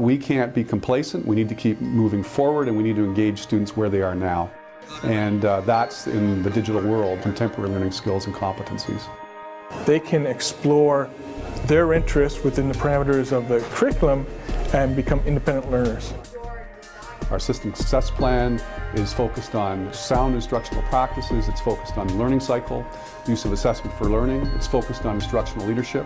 we can't be complacent. We need to keep moving forward, and we need to engage students where they are now. And that's in the digital world, contemporary learning skills and competencies. They can explore their interests within the parameters of the curriculum and become independent learners. Our system success plan is focused on sound instructional practices. It's focused on learning cycle, use of assessment for learning. It's focused on instructional leadership,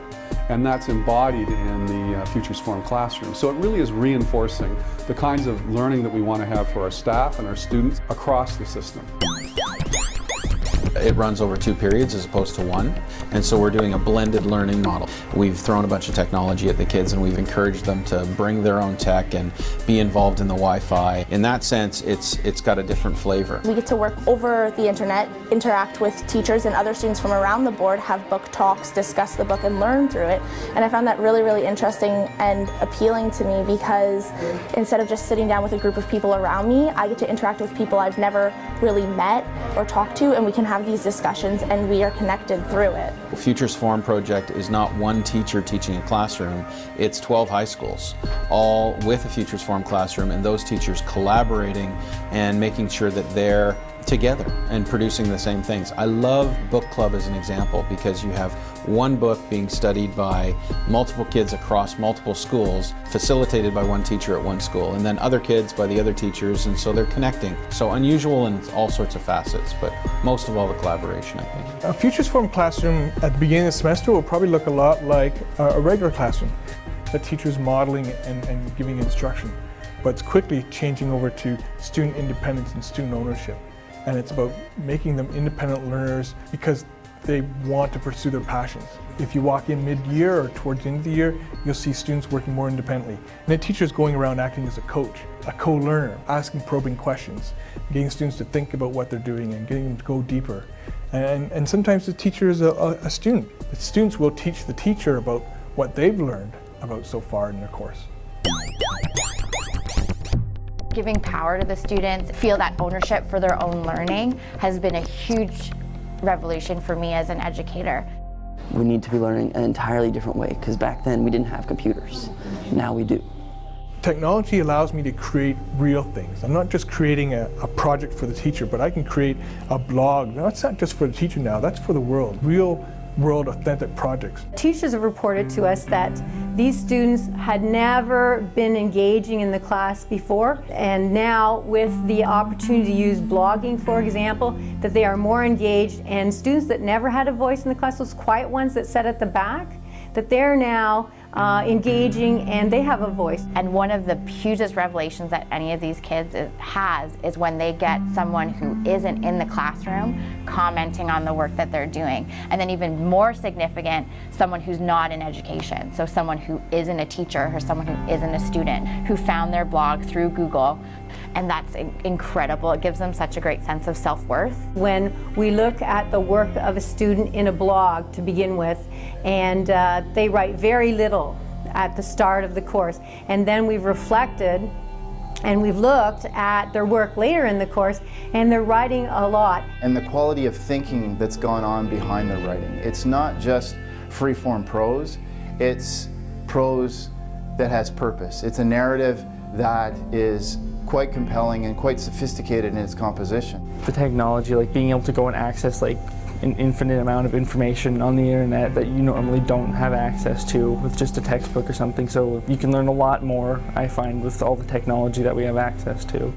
and that's embodied in the Futures Form classroom. So it really is reinforcing the kinds of learning that we want to have for our staff and our students across the system. It runs over 2 periods as opposed to 1, and so we're doing a blended learning model. We've thrown a bunch of technology at the kids, and we've encouraged them to bring their own tech and be involved in the Wi-Fi. In that sense, it's got a different flavor. We get to work over the internet, interact with teachers and other students from around the board, have book talks, discuss the book and learn through it. And I found that really, really interesting and appealing to me, because instead of just sitting down with a group of people around me, I get to interact with people I've never really met or talked to, and we can have these discussions and we are connected through it. The Futures Forum project is not one teacher teaching a classroom, it's 12 high schools, all with a Futures Forum classroom, and those teachers collaborating and making sure that they're together and producing the same things. I love book club as an example, because you have one book being studied by multiple kids across multiple schools, facilitated by one teacher at one school, and then other kids by the other teachers, and so they're connecting. So unusual in all sorts of facets, but most of all the collaboration, I think. A Futures Forum classroom at the beginning of the semester will probably look a lot like a regular classroom. The teacher's modeling and giving instruction, but it's quickly changing over to student independence and student ownership. And it's about making them independent learners because they want to pursue their passions. If you walk in mid-year or towards the end of the year, you'll see students working more independently. And the teacher's going around acting as a coach, a co-learner, asking probing questions, getting students to think about what they're doing and getting them to go deeper. And sometimes the teacher is a student. The students will teach the teacher about what they've learned about so far in their course. Giving power to the students, feel that ownership for their own learning has been a huge revolution for me as an educator. We need to be learning an entirely different way, because back then we didn't have computers. Now we do. Technology allows me to create real things. I'm not just creating a project for the teacher, but I can create a blog. That's not just for the teacher now, that's for the world. Real world authentic projects. Teachers have reported to us that these students had never been engaging in the class before, and now with the opportunity to use blogging, for example, that they are more engaged, and students that never had a voice in the class, those quiet ones that sat at the back, that they're now engaging and they have a voice. And one of the hugest revelations that any of these kids has is when they get someone who isn't in the classroom commenting on the work that they're doing. And then even more significant, someone who's not in education. So someone who isn't a teacher or someone who isn't a student, who found their blog through Google. And that's incredible. It gives them such a great sense of self-worth. When we look at the work of a student in a blog to begin with, and they write very little at the start of the course, and then we've reflected and we've looked at their work later in the course, and they're writing a lot. And the quality of thinking that's gone on behind the writing. It's not just free-form prose, it's prose that has purpose. It's a narrative that is quite compelling and quite sophisticated in its composition. The technology, like being able to go and access like an infinite amount of information on the internet that you normally don't have access to with just a textbook or something, so you can learn a lot more, I find, with all the technology that we have access to.